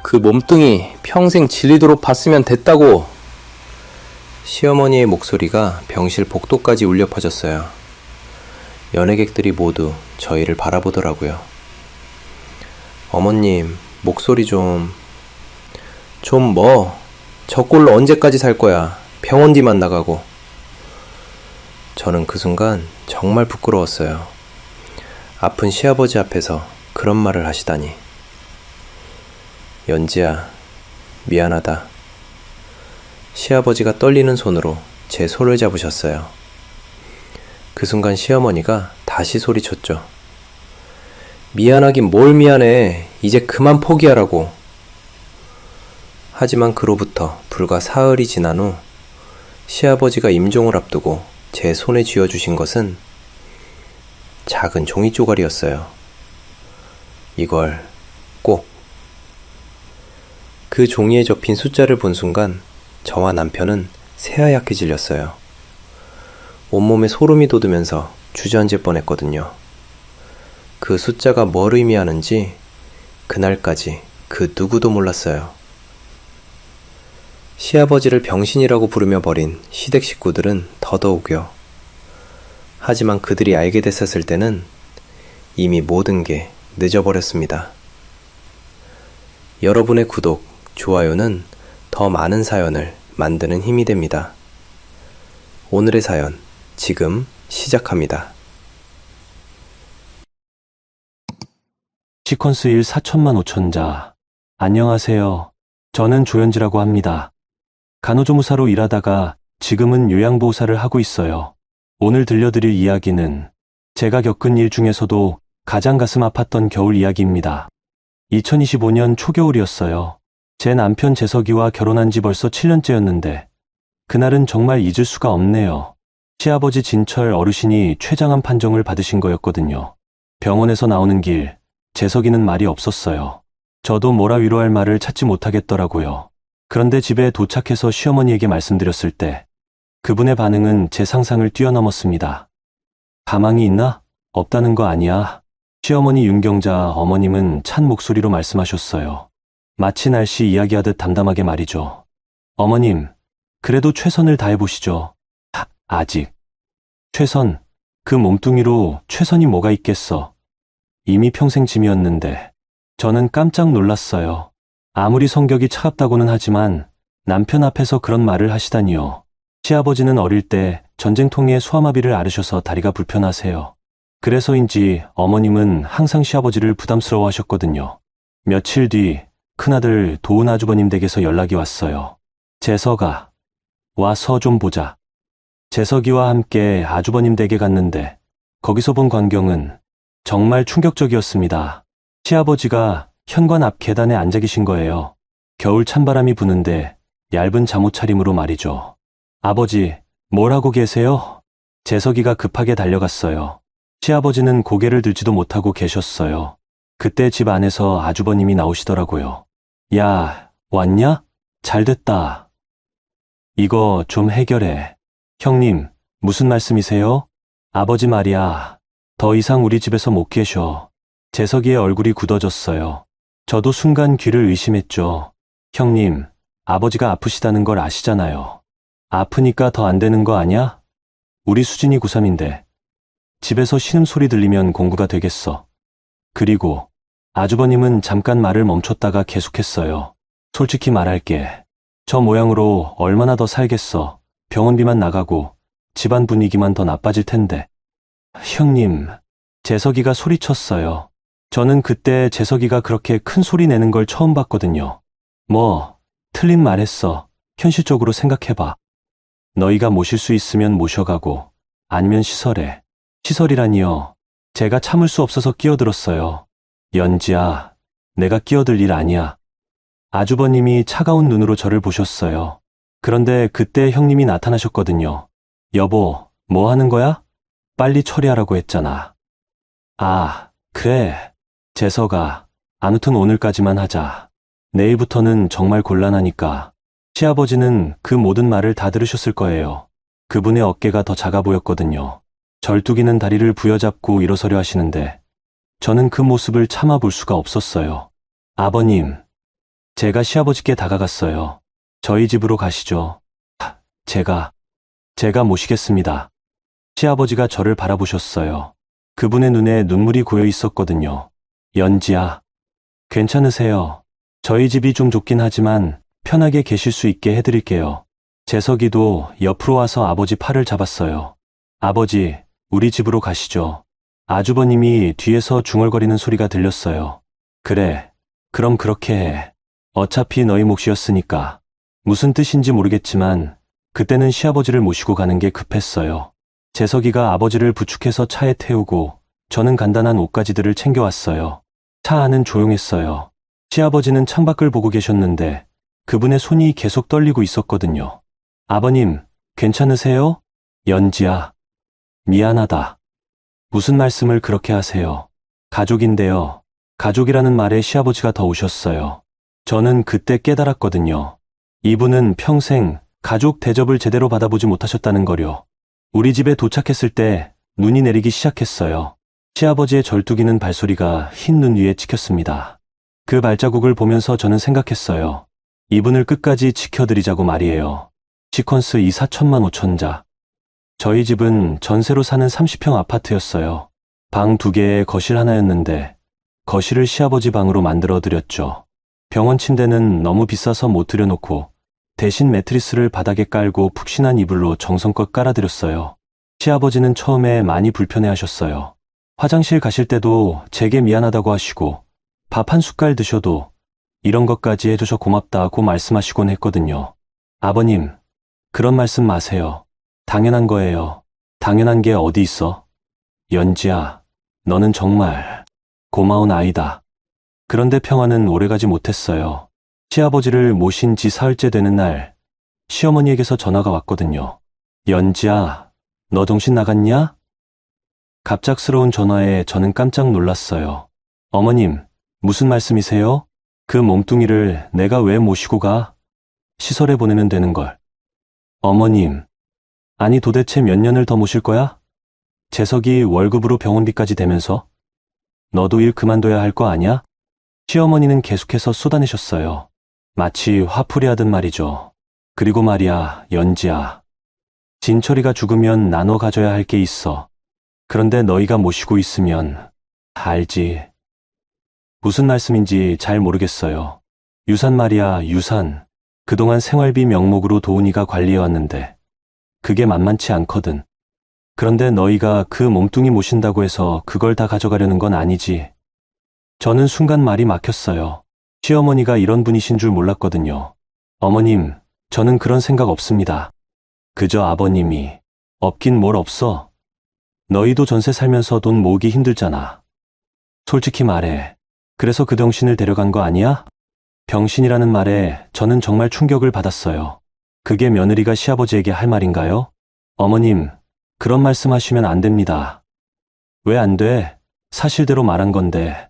그 몸뚱이 평생 질리도록 봤으면 됐다고. 시어머니의 목소리가 병실 복도까지 울려 퍼졌어요. 연애객들이 모두 저희를 바라보더라고요. 어머님, 목소리 좀 뭐? 저 꼴로 언제까지 살 거야? 병원 뒤만 나가고. 저는 그 순간 정말 부끄러웠어요. 아픈 시아버지 앞에서 그런 말을 하시다니. 연지야, 미안하다. 시아버지가 떨리는 손으로 제 손을 잡으셨어요. 그 순간 시어머니가 다시 소리쳤죠. 미안하긴 뭘 미안해. 이제 그만 포기하라고. 하지만 그로부터 불과 사흘이 지난 후 시아버지가 임종을 앞두고 제 손에 쥐어주신 것은 작은 종이 쪼가리였어요. 이걸 꼭. 그 종이에 접힌 숫자를 본 순간 저와 남편은 새하얗게 질렸어요. 온몸에 소름이 돋으면서 주저앉을 뻔했거든요. 그 숫자가 뭘 의미하는지 그날까지 그 누구도 몰랐어요. 시아버지를 병신이라고 부르며 버린 시댁 식구들은 더더욱요. 하지만 그들이 알게 됐었을 때는 이미 모든 게 늦어버렸습니다. 여러분의 구독, 좋아요는 더 많은 사연을 만드는 힘이 됩니다. 오늘의 사연, 지금 시작합니다. 시퀀스 1 4천만 5천자. 안녕하세요. 저는 조현지라고 합니다. 간호조무사로 일하다가 지금은 요양보호사를 하고 있어요. 오늘 들려드릴 이야기는 제가 겪은 일 중에서도 가장 가슴 아팠던 겨울 이야기입니다. 2025년 초겨울이었어요. 제 남편 재석이와 결혼한 지 벌써 7년째였는데 그날은 정말 잊을 수가 없네요. 시아버지 진철 어르신이 췌장암 판정을 받으신 거였거든요. 병원에서 나오는 길, 재석이는 말이 없었어요. 저도 뭐라 위로할 말을 찾지 못하겠더라고요. 그런데 집에 도착해서 시어머니에게 말씀드렸을 때 그분의 반응은 제 상상을 뛰어넘었습니다. 가망이 있나? 없다는 거 아니야. 시어머니 윤경자 어머님은 찬 목소리로 말씀하셨어요. 마치 날씨 이야기하듯 담담하게 말이죠. 어머님, 그래도 최선을 다해보시죠. 아직. 최선, 그 몸뚱이로 최선이 뭐가 있겠어. 이미 평생 짐이었는데. 저는 깜짝 놀랐어요. 아무리 성격이 차갑다고는 하지만 남편 앞에서 그런 말을 하시다니요. 시아버지는 어릴 때 전쟁통에 소아마비를 앓으셔서 다리가 불편하세요. 그래서인지 어머님은 항상 시아버지를 부담스러워하셨거든요. 며칠 뒤 큰아들 도은 아주버님 댁에서 연락이 왔어요. 재석아, 와서 좀 보자. 재석이와 함께 아주버님 댁에 갔는데 거기서 본 광경은 정말 충격적이었습니다. 시아버지가 현관 앞 계단에 앉아 계신 거예요. 겨울 찬바람이 부는데 얇은 잠옷 차림으로 말이죠. 아버지, 뭘 하고 계세요? 재석이가 급하게 달려갔어요. 시아버지는 고개를 들지도 못하고 계셨어요. 그때 집 안에서 아주버님이 나오시더라고요. 야, 왔냐? 잘됐다. 이거 좀 해결해. 형님, 무슨 말씀이세요? 아버지 말이야. 더 이상 우리 집에서 못 계셔. 재석이의 얼굴이 굳어졌어요. 저도 순간 귀를 의심했죠. 형님, 아버지가 아프시다는 걸 아시잖아요. 아프니까 더 안 되는 거 아냐? 우리 수진이 고3인데 집에서 신음소리 들리면 공부가 되겠어. 그리고 아주버님은 잠깐 말을 멈췄다가 계속했어요. 솔직히 말할게. 저 모양으로 얼마나 더 살겠어. 병원비만 나가고 집안 분위기만 더 나빠질 텐데. 형님, 재석이가 소리쳤어요. 저는 그때 재석이가 그렇게 큰 소리 내는 걸 처음 봤거든요. 뭐, 틀린 말 했어. 현실적으로 생각해봐. 너희가 모실 수 있으면 모셔가고, 아니면 시설에. 시설이라니요. 제가 참을 수 없어서 끼어들었어요. 연지야, 내가 끼어들 일 아니야. 아주버님이 차가운 눈으로 저를 보셨어요. 그런데 그때 형님이 나타나셨거든요. 여보, 뭐 하는 거야? 빨리 처리하라고 했잖아. 아, 그래. 재석아, 아무튼 오늘까지만 하자. 내일부터는 정말 곤란하니까. 시아버지는 그 모든 말을 다 들으셨을 거예요. 그분의 어깨가 더 작아 보였거든요. 절뚝이는 다리를 부여잡고 일어서려 하시는데 저는 그 모습을 참아볼 수가 없었어요. 아버님, 제가 시아버지께 다가갔어요. 저희 집으로 가시죠. 제가 모시겠습니다. 시아버지가 저를 바라보셨어요. 그분의 눈에 눈물이 고여 있었거든요. 연지야, 괜찮으세요? 저희 집이 좀 좁긴 하지만 편하게 계실 수 있게 해드릴게요. 재석이도 옆으로 와서 아버지 팔을 잡았어요. 아버지, 우리 집으로 가시죠. 아주버님이 뒤에서 중얼거리는 소리가 들렸어요. 그래, 그럼 그렇게 해. 어차피 너희 몫이었으니까. 무슨 뜻인지 모르겠지만 그때는 시아버지를 모시고 가는 게 급했어요. 재석이가 아버지를 부축해서 차에 태우고 저는 간단한 옷가지들을 챙겨왔어요. 차 안은 조용했어요. 시아버지는 창밖을 보고 계셨는데 그분의 손이 계속 떨리고 있었거든요. 아버님, 괜찮으세요? 연지야, 미안하다. 무슨 말씀을 그렇게 하세요? 가족인데요. 가족이라는 말에 시아버지가 더 우셨어요. 저는 그때 깨달았거든요. 이분은 평생 가족 대접을 제대로 받아보지 못하셨다는 거요. 우리 집에 도착했을 때 눈이 내리기 시작했어요. 시아버지의 절뚝이는 발소리가 흰 눈 위에 찍혔습니다. 그 발자국을 보면서 저는 생각했어요. 이분을 끝까지 지켜드리자고 말이에요. 시퀀스 2 4천만 5천자. 저희 집은 전세로 사는 30평 아파트였어요. 방 2개에 거실 하나였는데 거실을 시아버지 방으로 만들어 드렸죠. 병원 침대는 너무 비싸서 못 들여놓고 대신 매트리스를 바닥에 깔고 푹신한 이불로 정성껏 깔아드렸어요. 시아버지는 처음에 많이 불편해하셨어요. 화장실 가실 때도 제게 미안하다고 하시고 밥 한 숟갈 드셔도 이런 것까지 해줘서 고맙다고 말씀하시곤 했거든요. 아버님, 그런 말씀 마세요. 당연한 거예요. 당연한 게 어디 있어? 연지야, 너는 정말 고마운 아이다. 그런데 평화는 오래가지 못했어요. 시아버지를 모신 지 사흘째 되는 날, 시어머니에게서 전화가 왔거든요. 연지야, 너 정신 나갔냐? 갑작스러운 전화에 저는 깜짝 놀랐어요. 어머님, 무슨 말씀이세요? 그 몸뚱이를 내가 왜 모시고 가? 시설에 보내면 되는 걸. 어머님, 아니 도대체 몇 년을 더 모실 거야? 재석이 월급으로 병원비까지 대면서? 너도 일 그만둬야 할 거 아냐? 시어머니는 계속해서 쏟아내셨어요. 마치 화풀이 하듯 말이죠. 그리고 말이야, 연지야. 진철이가 죽으면 나눠 가져야 할 게 있어. 그런데 너희가 모시고 있으면 알지. 무슨 말씀인지 잘 모르겠어요. 유산 말이야, 유산. 그동안 생활비 명목으로 도훈이가 관리해왔는데 그게 만만치 않거든. 그런데 너희가 그 몸뚱이 모신다고 해서 그걸 다 가져가려는 건 아니지. 저는 순간 말이 막혔어요. 시어머니가 이런 분이신 줄 몰랐거든요. 어머님, 저는 그런 생각 없습니다. 그저 아버님이. 없긴 뭘 없어. 너희도 전세 살면서 돈 모으기 힘들잖아. 솔직히 말해. 그래서 그 병신을 데려간 거 아니야? 병신이라는 말에 저는 정말 충격을 받았어요. 그게 며느리가 시아버지에게 할 말인가요? 어머님, 그런 말씀 하시면 안 됩니다. 왜 안 돼? 사실대로 말한 건데.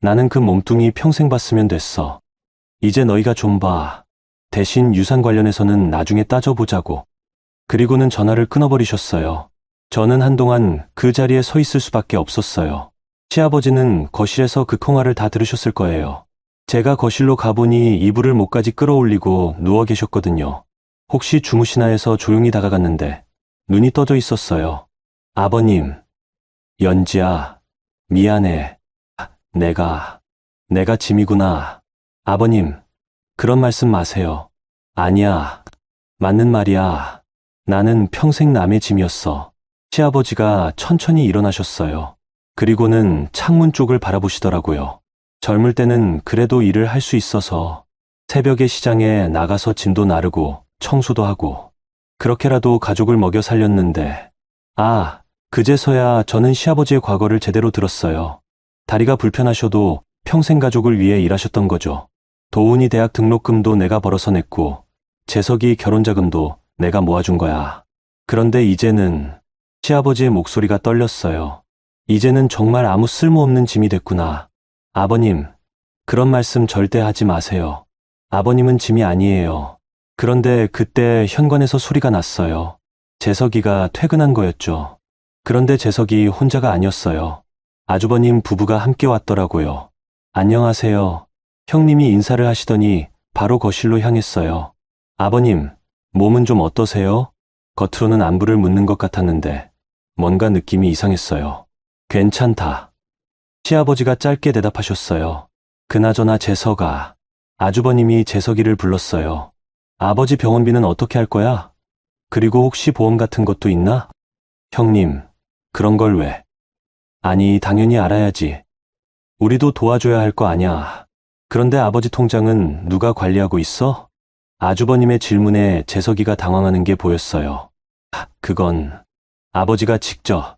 나는 그 몸뚱이 평생 봤으면 됐어. 이제 너희가 좀 봐. 대신 유산 관련해서는 나중에 따져보자고. 그리고는 전화를 끊어버리셨어요. 저는 한동안 그 자리에 서 있을 수밖에 없었어요. 시아버지는 거실에서 그 통화를 다 들으셨을 거예요. 제가 거실로 가보니 이불을 목까지 끌어올리고 누워 계셨거든요. 혹시 주무시나 해서 조용히 다가갔는데 눈이 떠져 있었어요. 아버님, 연지야, 미안해. 내가 짐이구나. 아버님, 그런 말씀 마세요. 아니야, 맞는 말이야. 나는 평생 남의 짐이었어. 시아버지가 천천히 일어나셨어요. 그리고는 창문 쪽을 바라보시더라고요. 젊을 때는 그래도 일을 할 수 있어서 새벽에 시장에 나가서 짐도 나르고 청소도 하고 그렇게라도 가족을 먹여 살렸는데 그제서야 저는 시아버지의 과거를 제대로 들었어요. 다리가 불편하셔도 평생 가족을 위해 일하셨던 거죠. 도훈이 대학 등록금도 내가 벌어서 냈고 재석이 결혼자금도 내가 모아준 거야. 그런데 이제는 시아버지의 목소리가 떨렸어요. 이제는 정말 아무 쓸모없는 짐이 됐구나. 아버님, 그런 말씀 절대 하지 마세요. 아버님은 짐이 아니에요. 그런데 그때 현관에서 소리가 났어요. 재석이가 퇴근한 거였죠. 그런데 재석이 혼자가 아니었어요. 아주버님 부부가 함께 왔더라고요. 안녕하세요. 형님이 인사를 하시더니 바로 거실로 향했어요. 아버님, 몸은 좀 어떠세요? 겉으로는 안부를 묻는 것 같았는데 뭔가 느낌이 이상했어요. 괜찮다. 시아버지가 짧게 대답하셨어요. 그나저나 재석아. 아주버님이 재석이를 불렀어요. 아버지 병원비는 어떻게 할 거야? 그리고 혹시 보험 같은 것도 있나? 형님, 그런 걸 왜? 아니, 당연히 알아야지. 우리도 도와줘야 할 거 아냐. 그런데 아버지 통장은 누가 관리하고 있어? 아주버님의 질문에 재석이가 당황하는 게 보였어요. 그건 아버지가 직접.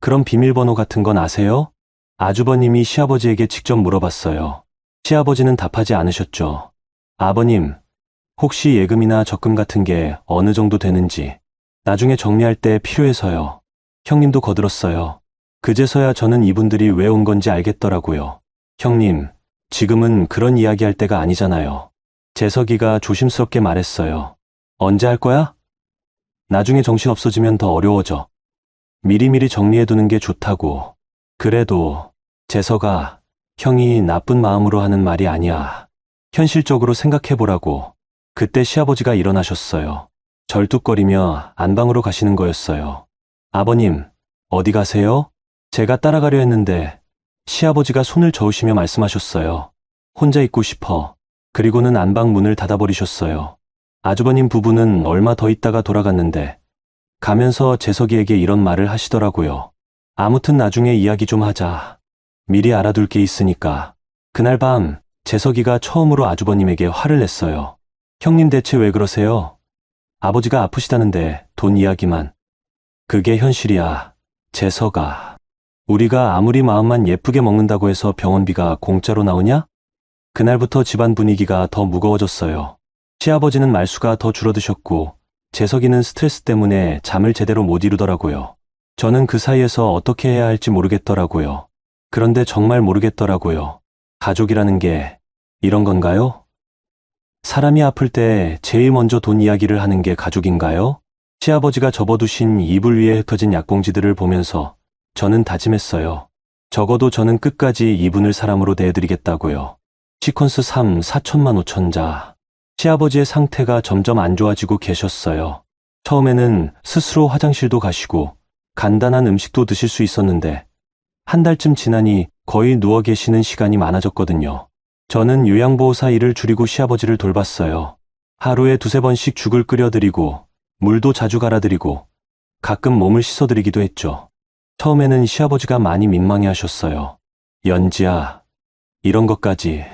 그럼 비밀번호 같은 건 아세요? 아주버님이 시아버지에게 직접 물어봤어요. 시아버지는 답하지 않으셨죠. 아버님, 혹시 예금이나 적금 같은 게 어느 정도 되는지 나중에 정리할 때 필요해서요. 형님도 거들었어요. 그제서야 저는 이분들이 왜 온 건지 알겠더라고요. 형님, 지금은 그런 이야기 할 때가 아니잖아요. 재석이가 조심스럽게 말했어요. 언제 할 거야? 나중에 정신 없어지면 더 어려워져. 미리미리 정리해두는 게 좋다고. 그래도 재석아, 형이 나쁜 마음으로 하는 말이 아니야. 현실적으로 생각해보라고. 그때 시아버지가 일어나셨어요. 절뚝거리며 안방으로 가시는 거였어요. 아버님, 어디 가세요? 제가 따라가려 했는데 시아버지가 손을 저으시며 말씀하셨어요. 혼자 있고 싶어. 그리고는 안방 문을 닫아버리셨어요. 아주버님 부부는 얼마 더 있다가 돌아갔는데 가면서 재석이에게 이런 말을 하시더라고요. 아무튼 나중에 이야기 좀 하자. 미리 알아둘 게 있으니까. 그날 밤 재석이가 처음으로 아주버님에게 화를 냈어요. 형님 대체 왜 그러세요? 아버지가 아프시다는데 돈 이야기만. 그게 현실이야. 재석아. 우리가 아무리 마음만 예쁘게 먹는다고 해서 병원비가 공짜로 나오냐? 그날부터 집안 분위기가 더 무거워졌어요. 시아버지는 말수가 더 줄어드셨고 재석이는 스트레스 때문에 잠을 제대로 못 이루더라고요. 저는 그 사이에서 어떻게 해야 할지 모르겠더라고요. 그런데 정말 모르겠더라고요. 가족이라는 게 이런 건가요? 사람이 아플 때 제일 먼저 돈 이야기를 하는 게 가족인가요? 시아버지가 접어두신 이불 위에 흩어진 약봉지들을 보면서 저는 다짐했어요. 적어도 저는 끝까지 이분을 사람으로 대해드리겠다고요. 시퀀스 3 4천만 5천자. 시아버지의 상태가 점점 안 좋아지고 계셨어요. 처음에는 스스로 화장실도 가시고 간단한 음식도 드실 수 있었는데 한 달쯤 지나니 거의 누워 계시는 시간이 많아졌거든요. 저는 요양보호사 일을 줄이고 시아버지를 돌봤어요. 하루에 2~3번씩 죽을 끓여드리고 물도 자주 갈아드리고 가끔 몸을 씻어드리기도 했죠. 처음에는 시아버지가 많이 민망해 하셨어요. 연지야, 이런 것까지.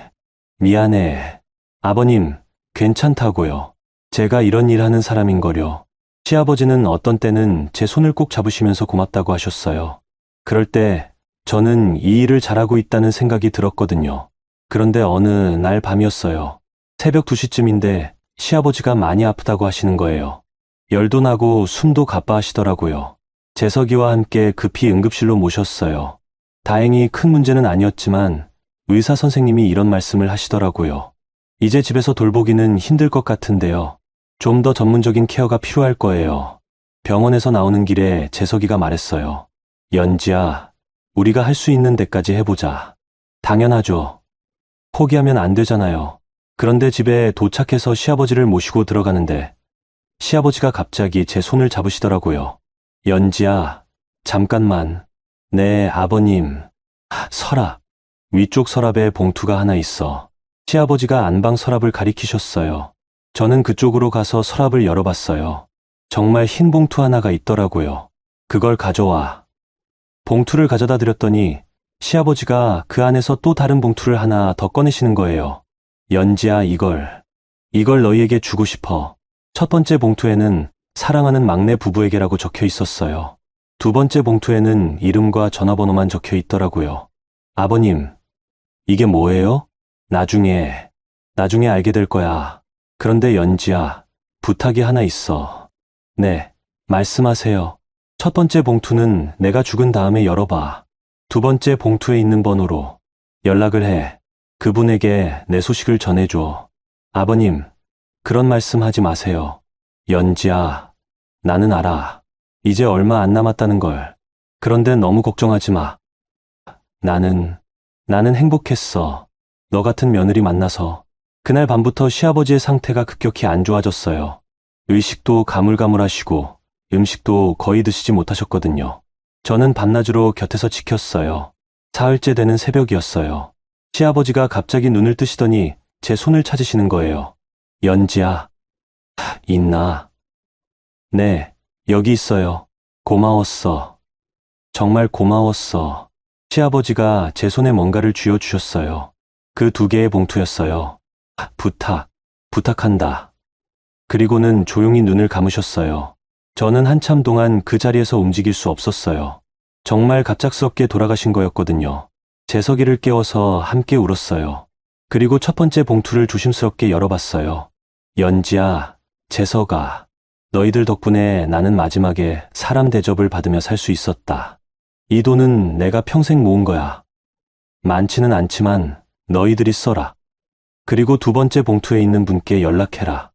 미안해. 아버님, 괜찮다고요. 제가 이런 일 하는 사람인걸요. 시아버지는 어떤 때는 제 손을 꼭 잡으시면서 고맙다고 하셨어요. 그럴 때 저는 이 일을 잘하고 있다는 생각이 들었거든요. 그런데 어느 날 밤이었어요. 새벽 2시쯤인데 시아버지가 많이 아프다고 하시는 거예요. 열도 나고 숨도 가빠하시더라고요. 재석이와 함께 급히 응급실로 모셨어요. 다행히 큰 문제는 아니었지만 의사 선생님이 이런 말씀을 하시더라고요. 이제 집에서 돌보기는 힘들 것 같은데요. 좀 더 전문적인 케어가 필요할 거예요. 병원에서 나오는 길에 재석이가 말했어요. 연지야, 우리가 할 수 있는 데까지 해보자. 당연하죠. 포기하면 안 되잖아요. 그런데 집에 도착해서 시아버지를 모시고 들어가는데 시아버지가 갑자기 제 손을 잡으시더라고요. 연지야, 잠깐만. 네, 아버님. 서랍. 위쪽 서랍에 봉투가 하나 있어. 시아버지가 안방 서랍을 가리키셨어요. 저는 그쪽으로 가서 서랍을 열어봤어요. 정말 흰 봉투 하나가 있더라고요. 그걸 가져와. 봉투를 가져다 드렸더니 시아버지가 그 안에서 또 다른 봉투를 하나 더 꺼내시는 거예요. 연지야, 이걸 너희에게 주고 싶어. 첫 번째 봉투에는 사랑하는 막내 부부에게라고 적혀 있었어요. 두 번째 봉투에는 이름과 전화번호만 적혀 있더라고요. 아버님, 이게 뭐예요? 나중에 알게 될 거야. 그런데 연지야, 부탁이 하나 있어. 네, 말씀하세요. 첫 번째 봉투는 내가 죽은 다음에 열어봐. 두 번째 봉투에 있는 번호로 연락을 해. 그분에게 내 소식을 전해줘. 아버님, 그런 말씀 하지 마세요. 연지야, 나는 알아. 이제 얼마 안 남았다는 걸. 그런데 너무 걱정하지 마. 나는 나는 행복했어. 너 같은 며느리 만나서. 그날 밤부터 시아버지의 상태가 급격히 안 좋아졌어요. 의식도 가물가물하시고 음식도 거의 드시지 못하셨거든요. 저는 밤낮으로 곁에서 지켰어요. 사흘째 되는 새벽이었어요. 시아버지가 갑자기 눈을 뜨시더니 제 손을 찾으시는 거예요. 연지야, 있나? 네, 여기 있어요. 고마웠어. 정말 고마웠어. 시아버지가 제 손에 뭔가를 쥐어주셨어요. 그 2개의 봉투였어요. 부탁한다. 그리고는 조용히 눈을 감으셨어요. 저는 한참 동안 그 자리에서 움직일 수 없었어요. 정말 갑작스럽게 돌아가신 거였거든요. 재석이를 깨워서 함께 울었어요. 그리고 첫 번째 봉투를 조심스럽게 열어봤어요. 연지야, 재석아, 너희들 덕분에 나는 마지막에 사람 대접을 받으며 살 수 있었다. 이 돈은 내가 평생 모은 거야. 많지는 않지만 너희들이 써라. 그리고 2번째 봉투에 있는 분께 연락해라.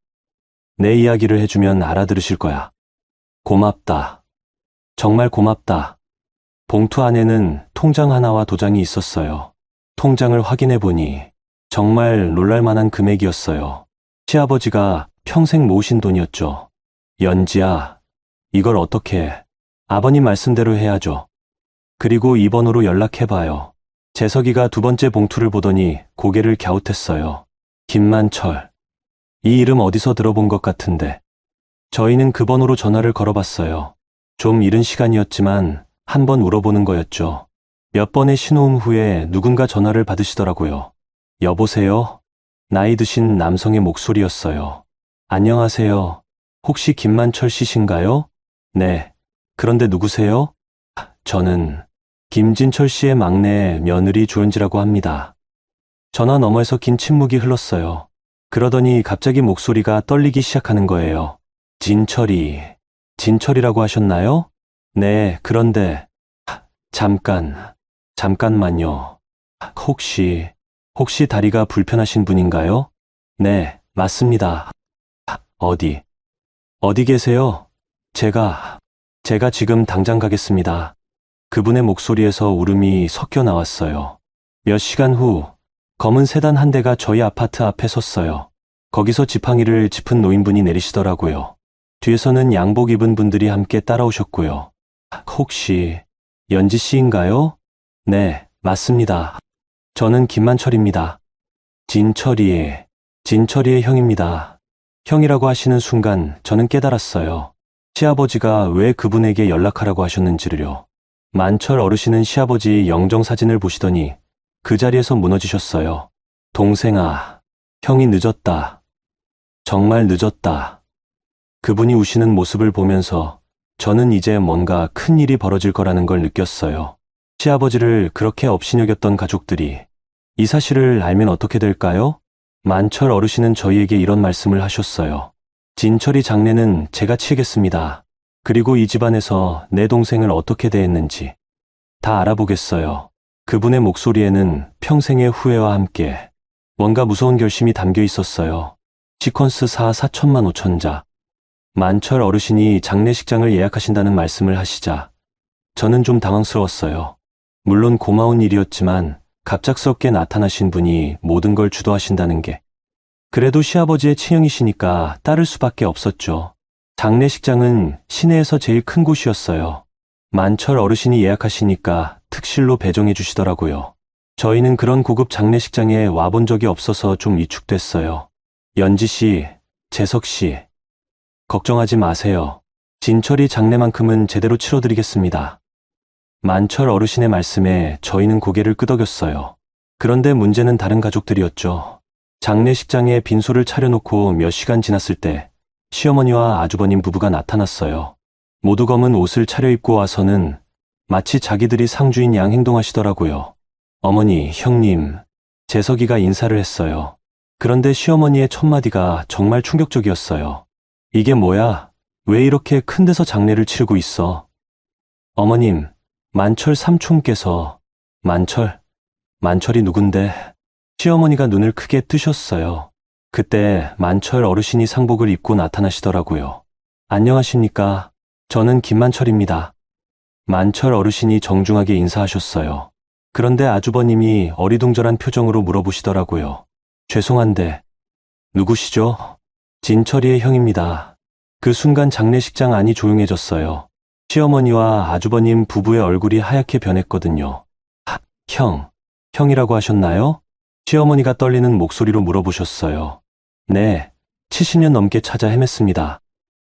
내 이야기를 해주면 알아들으실 거야. 고맙다. 정말 고맙다. 봉투 안에는 통장 하나와 도장이 있었어요. 통장을 확인해 보니 정말 놀랄만한 금액이었어요. 시아버지가 평생 모으신 돈이었죠. 연지야, 이걸 어떻게 해? 아버님 말씀대로 해야죠. 그리고 2번으로 연락해봐요. 재석이가 2번째 봉투를 보더니 고개를 갸웃했어요. 김만철. 이 이름 어디서 들어본 것 같은데. 저희는 그 번호로 전화를 걸어봤어요. 좀 이른 시간이었지만 한번 울어보는 거였죠. 몇 번의 신호음 후에 누군가 전화를 받으시더라고요. 여보세요? 나이 드신 남성의 목소리였어요. 안녕하세요. 혹시 김만철 씨신가요? 네. 그런데 누구세요? 저는 김진철 씨의 막내 며느리 조연지라고 합니다. 전화 너머에서 긴 침묵이 흘렀어요. 그러더니 갑자기 목소리가 떨리기 시작하는 거예요. 진철이라고 하셨나요? 네, 그런데 잠깐만요. 혹시 다리가 불편하신 분인가요? 네, 맞습니다. 어디 계세요? 제가 지금 당장 가겠습니다. 그분의 목소리에서 울음이 섞여 나왔어요. 몇 시간 후 검은 세단 한 대가 저희 아파트 앞에 섰어요. 거기서 지팡이를 짚은 노인분이 내리시더라고요. 뒤에서는 양복 입은 분들이 함께 따라오셨고요. 혹시 연지 씨인가요? 네, 맞습니다. 저는 김만철입니다. 진철이의 형입니다. 형이라고 하시는 순간 저는 깨달았어요. 시아버지가 왜 그분에게 연락하라고 하셨는지를요. 만철 어르신은 시아버지 영정사진을 보시더니 그 자리에서 무너지셨어요. 동생아, 형이 늦었다. 정말 늦었다. 그분이 우시는 모습을 보면서 저는 이제 뭔가 큰 일이 벌어질 거라는 걸 느꼈어요. 시아버지를 그렇게 업신여겼던 가족들이 이 사실을 알면 어떻게 될까요? 만철 어르신은 저희에게 이런 말씀을 하셨어요. 진철이 장례는 제가 치겠습니다. 그리고 이 집안에서 내 동생을 어떻게 대했는지 다 알아보겠어요. 그분의 목소리에는 평생의 후회와 함께 뭔가 무서운 결심이 담겨 있었어요. 시퀀스 4천만 5천자. 만철 어르신이 장례식장을 예약하신다는 말씀을 하시자 저는 좀 당황스러웠어요. 물론 고마운 일이었지만 갑작스럽게 나타나신 분이 모든 걸 주도하신다는 게 그래도 시아버지의 친형이시니까 따를 수밖에 없었죠. 장례식장은 시내에서 제일 큰 곳이었어요. 만철 어르신이 예약하시니까 특실로 배정해 주시더라고요. 저희는 그런 고급 장례식장에 와본 적이 없어서 좀 위축됐어요. 연지 씨, 재석 씨, 걱정하지 마세요. 진철이 장례만큼은 제대로 치러드리겠습니다. 만철 어르신의 말씀에 저희는 고개를 끄덕였어요. 그런데 문제는 다른 가족들이었죠. 장례식장에 빈소를 차려놓고 몇 시간 지났을 때 시어머니와 아주버님 부부가 나타났어요. 모두 검은 옷을 차려입고 와서는 마치 자기들이 상주인 양 행동하시더라고요. 어머니, 형님, 재석이가 인사를 했어요. 그런데 시어머니의 첫마디가 정말 충격적이었어요. 이게 뭐야? 왜 이렇게 큰 데서 장례를 치르고 있어? 어머님, 만철 삼촌께서 만철이 누군데? 시어머니가 눈을 크게 뜨셨어요. 그때 만철 어르신이 상복을 입고 나타나시더라고요. 안녕하십니까? 저는 김만철입니다. 만철 어르신이 정중하게 인사하셨어요. 그런데 아주버님이 어리둥절한 표정으로 물어보시더라고요. 죄송한데, 누구시죠? 진철이의 형입니다. 그 순간 장례식장 안이 조용해졌어요. 시어머니와 아주버님 부부의 얼굴이 하얗게 변했거든요. 형이라고 하셨나요? 시어머니가 떨리는 목소리로 물어보셨어요. 네, 70년 넘게 찾아 헤맸습니다.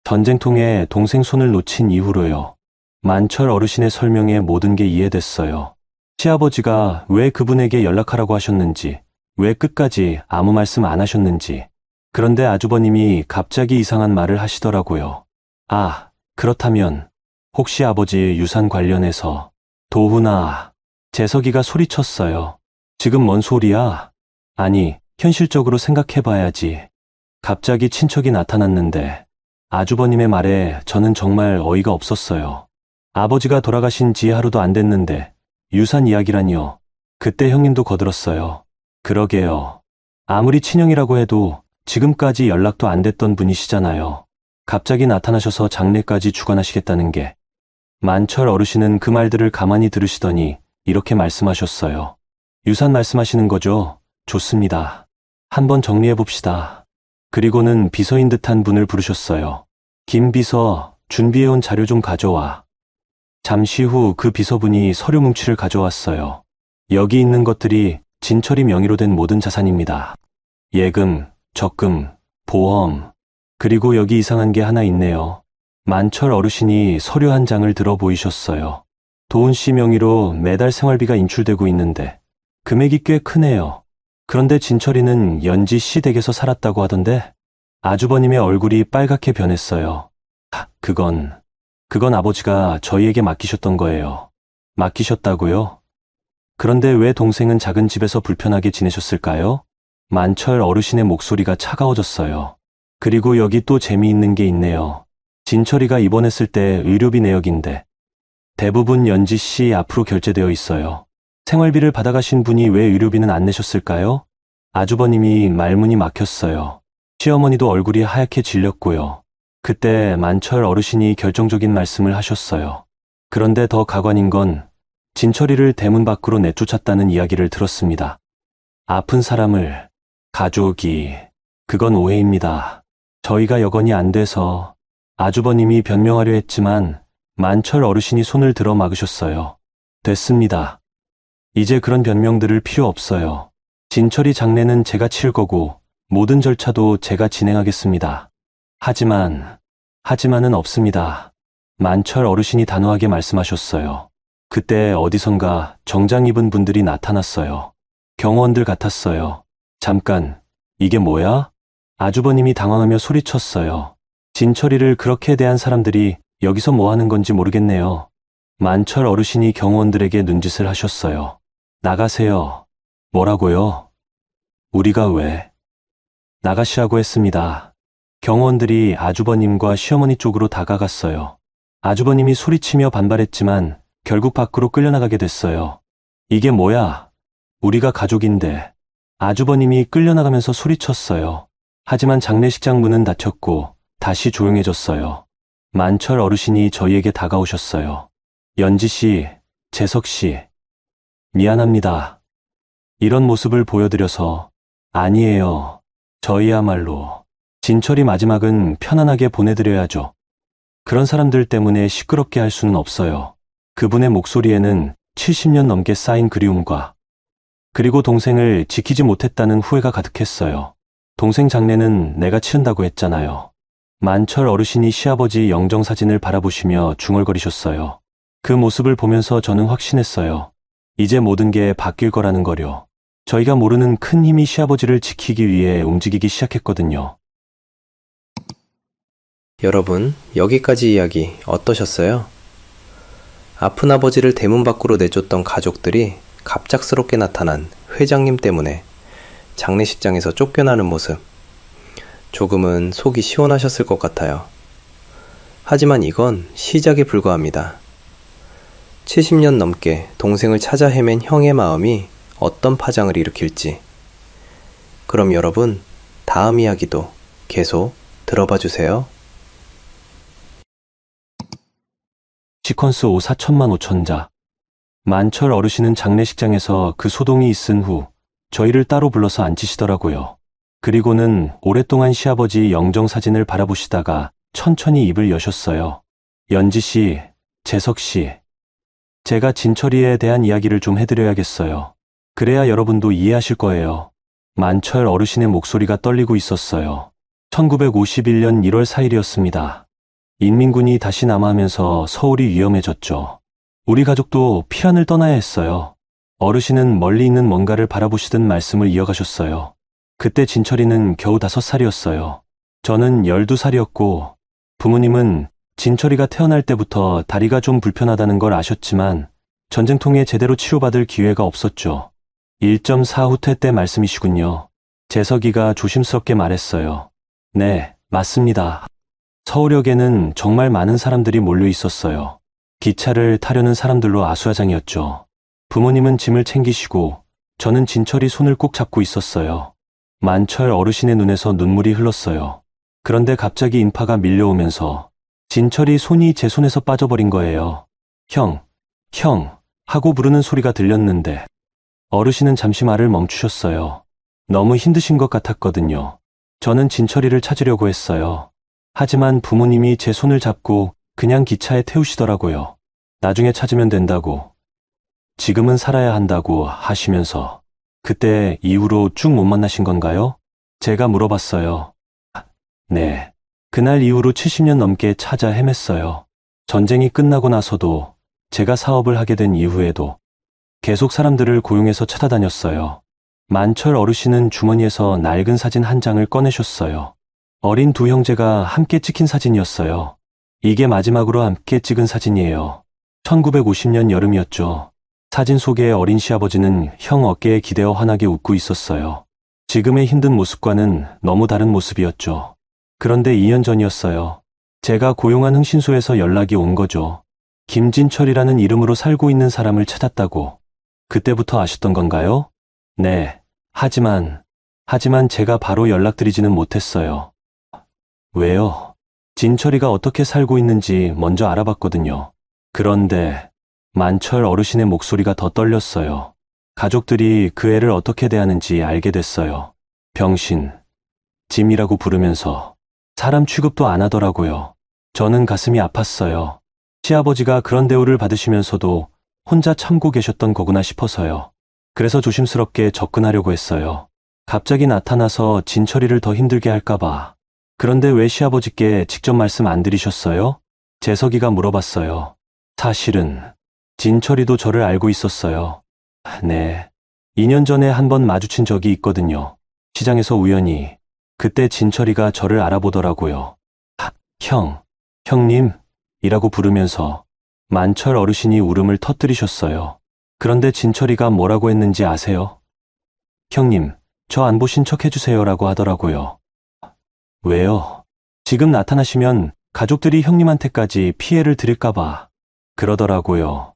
전쟁통에 동생 손을 놓친 이후로요. 만철 어르신의 설명에 모든 게 이해됐어요. 시아버지가 왜 그분에게 연락하라고 하셨는지, 왜 끝까지 아무 말씀 안 하셨는지. 그런데 아주버님이 갑자기 이상한 말을 하시더라고요. 아, 그렇다면 혹시 아버지 유산 관련해서 도훈아, 재석이가 소리쳤어요. 지금 뭔 소리야? 아니, 현실적으로 생각해봐야지. 갑자기 친척이 나타났는데 아주버님의 말에 저는 정말 어이가 없었어요. 아버지가 돌아가신 지 하루도 안 됐는데 유산 이야기라니요. 그때 형님도 거들었어요. 그러게요. 아무리 친형이라고 해도 지금까지 연락도 안 됐던 분이시잖아요. 갑자기 나타나셔서 장례까지 주관하시겠다는 게. 만철 어르신은 그 말들을 가만히 들으시더니 이렇게 말씀하셨어요. 유산 말씀하시는 거죠? 좋습니다. 한번 정리해봅시다. 그리고는 비서인 듯한 분을 부르셨어요. 김 비서, 준비해온 자료 좀 가져와. 잠시 후 그 비서분이 서류 뭉치를 가져왔어요. 여기 있는 것들이 진철이 명의로 된 모든 자산입니다. 예금, 적금, 보험, 그리고 여기 이상한 게 하나 있네요. 만철 어르신이 서류 한 장을 들어 보이셨어요. 도훈 씨 명의로 매달 생활비가 인출되고 있는데 금액이 꽤 크네요. 그런데 진철이는 연지 씨 댁에서 살았다고 하던데 아주버님의 얼굴이 빨갛게 변했어요. 그건 아버지가 저희에게 맡기셨던 거예요. 맡기셨다고요? 그런데 왜 동생은 작은 집에서 불편하게 지내셨을까요? 만철 어르신의 목소리가 차가워졌어요. 그리고 여기 또 재미있는 게 있네요. 진철이가 입원했을 때 의료비 내역인데 대부분 연지 씨 앞으로 결제되어 있어요. 생활비를 받아가신 분이 왜 의료비는 안 내셨을까요? 아주버님이 말문이 막혔어요. 시어머니도 얼굴이 하얗게 질렸고요. 그때 만철 어르신이 결정적인 말씀을 하셨어요. 그런데 더 가관인 건 진철이를 대문 밖으로 내쫓았다는 이야기를 들었습니다. 아픈 사람을, 가족이, 그건 오해입니다. 저희가 여건이 안 돼서 아주버님이 변명하려 했지만 만철 어르신이 손을 들어 막으셨어요. 됐습니다. 이제 그런 변명들을 필요 없어요. 진철이 장례는 제가 치를 거고 모든 절차도 제가 진행하겠습니다. 하지만은 없습니다. 만철 어르신이 단호하게 말씀하셨어요. 그때 어디선가 정장 입은 분들이 나타났어요. 경호원들 같았어요. 잠깐, 이게 뭐야? 아주버님이 당황하며 소리쳤어요. 진철이를 그렇게 대한 사람들이 여기서 뭐 하는 건지 모르겠네요. 만철 어르신이 경호원들에게 눈짓을 하셨어요. 나가세요. 뭐라고요? 우리가 왜? 나가시라고 했습니다. 경호원들이 아주버님과 시어머니 쪽으로 다가갔어요. 아주버님이 소리치며 반발했지만 결국 밖으로 끌려나가게 됐어요. 이게 뭐야? 우리가 가족인데. 아주버님이 끌려나가면서 소리쳤어요. 하지만 장례식장 문은 닫혔고 다시 조용해졌어요. 만철 어르신이 저희에게 다가오셨어요. 연지 씨, 재석 씨, 미안합니다. 이런 모습을 보여드려서. 아니에요. 저희야말로. 진철이 마지막은 편안하게 보내드려야죠. 그런 사람들 때문에 시끄럽게 할 수는 없어요. 그분의 목소리에는 70년 넘게 쌓인 그리움과 그리고 동생을 지키지 못했다는 후회가 가득했어요. 동생 장례는 내가 치른다고 했잖아요. 만철 어르신이 시아버지 영정사진을 바라보시며 중얼거리셨어요. 그 모습을 보면서 저는 확신했어요. 이제 모든 게 바뀔 거라는 거요. 저희가 모르는 큰 힘이 시아버지를 지키기 위해 움직이기 시작했거든요. 여러분, 여기까지 이야기 어떠셨어요? 아픈 아버지를 대문 밖으로 내쫓던 가족들이 갑작스럽게 나타난 회장님 때문에 장례식장에서 쫓겨나는 모습. 조금은 속이 시원하셨을 것 같아요. 하지만 이건 시작에 불과합니다. 70년 넘게 동생을 찾아 헤맨 형의 마음이 어떤 파장을 일으킬지. 그럼 여러분, 다음 이야기도 계속 들어봐 주세요. 시퀀스 5 4천만 5천자. 만철 어르신은 장례식장에서 그 소동이 있은 후 저희를 따로 불러서 앉히시더라고요. 그리고는 오랫동안 시아버지 영정 사진을 바라보시다가 천천히 입을 여셨어요. 연지 씨, 재석 씨, 제가 진철이에 대한 이야기를 좀 해드려야겠어요. 그래야 여러분도 이해하실 거예요. 만철 어르신의 목소리가 떨리고 있었어요. 1951년 1월 4일이었습니다. 인민군이 다시 남하하면서 서울이 위험해졌죠. 우리 가족도 피란을 떠나야 했어요. 어르신은 멀리 있는 뭔가를 바라보시듯 말씀을 이어가셨어요. 그때 진철이는 겨우 5살이었어요. 저는 12살이었고 부모님은 진철이가 태어날 때부터 다리가 좀 불편하다는 걸 아셨지만 전쟁통에 제대로 치료받을 기회가 없었죠. 1.4 후퇴 때 말씀이시군요. 재석이가 조심스럽게 말했어요. 네, 맞습니다. 서울역에는 정말 많은 사람들이 몰려 있었어요. 기차를 타려는 사람들로 아수라장이었죠. 부모님은 짐을 챙기시고 저는 진철이 손을 꼭 잡고 있었어요. 만철 어르신의 눈에서 눈물이 흘렀어요. 그런데 갑자기 인파가 밀려오면서 진철이 손이 제 손에서 빠져버린 거예요. 형, 형 하고 부르는 소리가 들렸는데 어르신은 잠시 말을 멈추셨어요. 너무 힘드신 것 같았거든요. 저는 진철이를 찾으려고 했어요. 하지만 부모님이 제 손을 잡고 그냥 기차에 태우시더라고요. 나중에 찾으면 된다고, 지금은 살아야 한다고 하시면서 그때 이후로 쭉 못 만나신 건가요? 제가 물어봤어요. 네. 그날 이후로 70년 넘게 찾아 헤맸어요. 전쟁이 끝나고 나서도 제가 사업을 하게 된 이후에도 계속 사람들을 고용해서 찾아다녔어요. 만철 어르신은 주머니에서 낡은 사진 한 장을 꺼내셨어요. 어린 두 형제가 함께 찍힌 사진이었어요. 이게 마지막으로 함께 찍은 사진이에요. 1950년 여름이었죠. 사진 속의 어린 시아버지는 형 어깨에 기대어 환하게 웃고 있었어요. 지금의 힘든 모습과는 너무 다른 모습이었죠. 그런데 2년 전이었어요. 제가 고용한 흥신소에서 연락이 온 거죠. 김진철이라는 이름으로 살고 있는 사람을 찾았다고. 그때부터 아셨던 건가요? 네. 하지만 제가 바로 연락드리지는 못했어요. 왜요? 진철이가 어떻게 살고 있는지 먼저 알아봤거든요. 그런데 만철 어르신의 목소리가 더 떨렸어요. 가족들이 그 애를 어떻게 대하는지 알게 됐어요. 병신, 짐이라고 부르면서 사람 취급도 안 하더라고요. 저는 가슴이 아팠어요. 시아버지가 그런 대우를 받으시면서도 혼자 참고 계셨던 거구나 싶어서요. 그래서 조심스럽게 접근하려고 했어요. 갑자기 나타나서 진철이를 더 힘들게 할까봐. 그런데 왜 시아버지께 직접 말씀 안 드리셨어요? 재석이가 물어봤어요. 사실은 진철이도 저를 알고 있었어요. 네. 2년 전에 한 번 마주친 적이 있거든요. 시장에서 우연히. 그때 진철이가 저를 알아보더라고요. 형님? 이라고 부르면서 만철 어르신이 울음을 터뜨리셨어요. 그런데 진철이가 뭐라고 했는지 아세요? 형님, 저 안 보신 척 해주세요라고 하더라고요. 왜요? 지금 나타나시면 가족들이 형님한테까지 피해를 드릴까봐. 그러더라고요.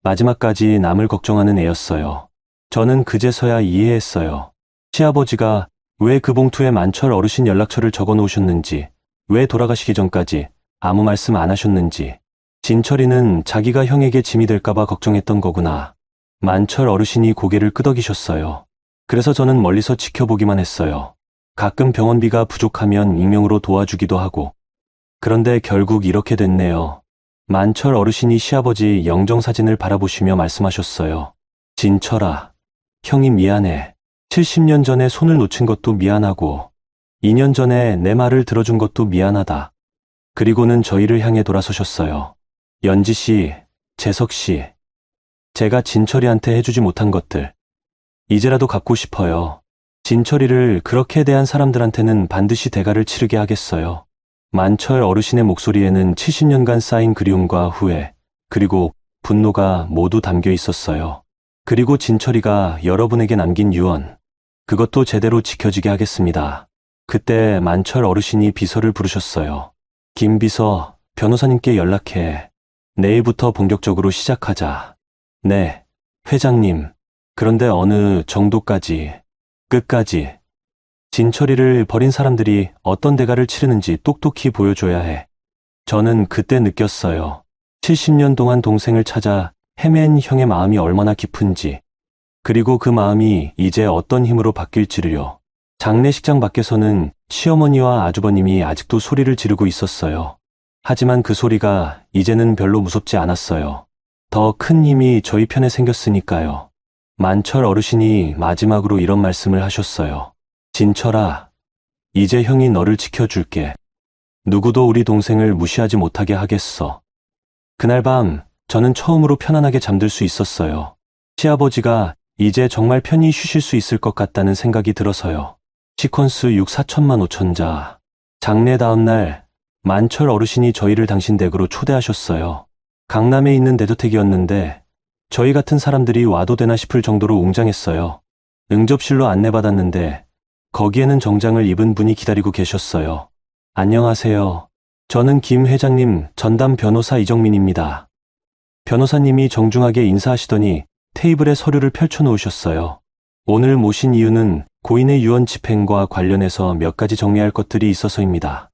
마지막까지 남을 걱정하는 애였어요. 저는 그제서야 이해했어요. 시아버지가 왜 그 봉투에 만철 어르신 연락처를 적어 놓으셨는지, 왜 돌아가시기 전까지 아무 말씀 안 하셨는지. 진철이는 자기가 형에게 짐이 될까봐 걱정했던 거구나. 만철 어르신이 고개를 끄덕이셨어요. 그래서 저는 멀리서 지켜보기만 했어요. 가끔 병원비가 부족하면 익명으로 도와주기도 하고. 그런데 결국 이렇게 됐네요. 만철 어르신이 시아버지 영정사진을 바라보시며 말씀하셨어요. 진철아, 형이 미안해. 70년 전에 손을 놓친 것도 미안하고 2년 전에 내 말을 들어준 것도 미안하다. 그리고는 저희를 향해 돌아서셨어요. 연지 씨, 재석 씨, 제가 진철이한테 해주지 못한 것들 이제라도 갚고 싶어요. 진철이를 그렇게 대한 사람들한테는 반드시 대가를 치르게 하겠어요. 만철 어르신의 목소리에는 70년간 쌓인 그리움과 후회, 그리고 분노가 모두 담겨 있었어요. 그리고 진철이가 여러분에게 남긴 유언, 그것도 제대로 지켜지게 하겠습니다. 그때 만철 어르신이 비서를 부르셨어요. 김 비서, 변호사님께 연락해. 내일부터 본격적으로 시작하자. 네, 회장님. 그런데 어느 정도까지, 끝까지. 진철이를 버린 사람들이 어떤 대가를 치르는지 똑똑히 보여줘야 해. 저는 그때 느꼈어요. 70년 동안 동생을 찾아 헤맨 형의 마음이 얼마나 깊은지, 그리고 그 마음이 이제 어떤 힘으로 바뀔지를요. 장례식장 밖에서는 시어머니와 아주버님이 아직도 소리를 지르고 있었어요. 하지만 그 소리가 이제는 별로 무섭지 않았어요. 더 큰 힘이 저희 편에 생겼으니까요. 만철 어르신이 마지막으로 이런 말씀을 하셨어요. 진철아, 이제 형이 너를 지켜줄게. 누구도 우리 동생을 무시하지 못하게 하겠어. 그날 밤 저는 처음으로 편안하게 잠들 수 있었어요. 시아버지가 이제 정말 편히 쉬실 수 있을 것 같다는 생각이 들어서요. 시퀀스 6 4천만 5천자. 장례 다음 날 만철 어르신이 저희를 당신 댁으로 초대하셨어요. 강남에 있는 대저택이었는데 저희 같은 사람들이 와도 되나 싶을 정도로 웅장했어요. 응접실로 안내받았는데 거기에는 정장을 입은 분이 기다리고 계셨어요. 안녕하세요. 저는 김 회장님 전담 변호사 이정민입니다. 변호사님이 정중하게 인사하시더니 테이블에 서류를 펼쳐놓으셨어요. 오늘 모신 이유는 고인의 유언 집행과 관련해서 몇 가지 정리할 것들이 있어서입니다.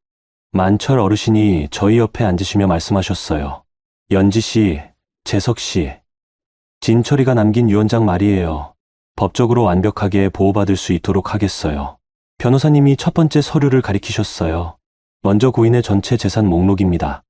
만철 어르신이 저희 옆에 앉으시며 말씀하셨어요. 연지 씨, 재석 씨, 진철이가 남긴 유언장 말이에요. 법적으로 완벽하게 보호받을 수 있도록 하겠어요. 변호사님이 첫 번째 서류를 가리키셨어요. 먼저 고인의 전체 재산 목록입니다.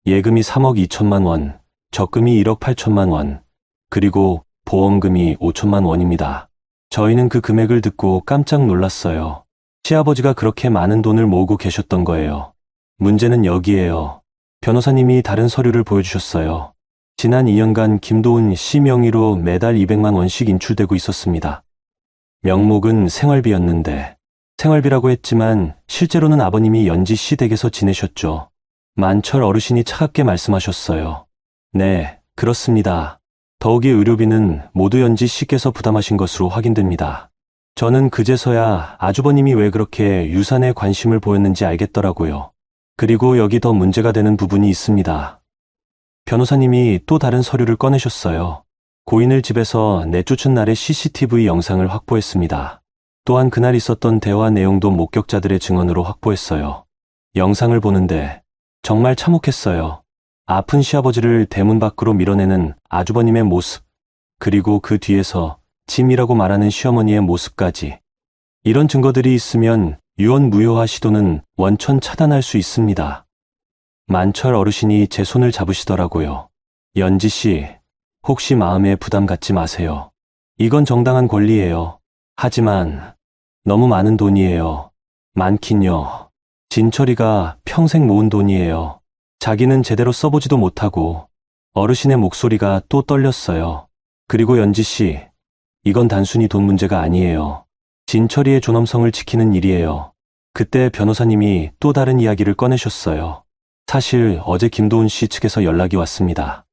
예금이 3억 2천만 원, 적금이 1억 8천만 원, 그리고 보험금이 5천만 원입니다. 저희는 그 금액을 듣고 깜짝 놀랐어요. 시아버지가 그렇게 많은 돈을 모으고 계셨던 거예요. 문제는 여기에요. 변호사님이 다른 서류를 보여주셨어요. 지난 2년간 김도훈 씨 명의로 매달 200만 원씩 인출되고 있었습니다. 명목은 생활비였는데, 생활비라고 했지만 실제로는 아버님이 연지 씨 댁에서 지내셨죠. 만철 어르신이 차갑게 말씀하셨어요. 네, 그렇습니다. 더욱이 의료비는 모두 연지 씨께서 부담하신 것으로 확인됩니다. 저는 그제서야 아주버님이 왜 그렇게 유산에 관심을 보였는지 알겠더라고요. 그리고 여기 더 문제가 되는 부분이 있습니다. 변호사님이 또 다른 서류를 꺼내셨어요. 고인을 집에서 내쫓은 날의 CCTV 영상을 확보했습니다. 또한 그날 있었던 대화 내용도 목격자들의 증언으로 확보했어요. 영상을 보는데 정말 참혹했어요. 아픈 시아버지를 대문 밖으로 밀어내는 아주버님의 모습, 그리고 그 뒤에서 짐이라고 말하는 시어머니의 모습까지. 이런 증거들이 있으면 유언 무효화 시도는 원천 차단할 수 있습니다. 만철 어르신이 제 손을 잡으시더라고요. 연지 씨, 혹시 마음에 부담 갖지 마세요. 이건 정당한 권리예요. 하지만 너무 많은 돈이에요. 많긴요. 진철이가 평생 모은 돈이에요. 자기는 제대로 써보지도 못하고. 어르신의 목소리가 또 떨렸어요. 그리고 연지 씨, 이건 단순히 돈 문제가 아니에요. 진철이의 존엄성을 지키는 일이에요. 그때 변호사님이 또 다른 이야기를 꺼내셨어요. 사실 어제 김도훈 씨 측에서 연락이 왔습니다.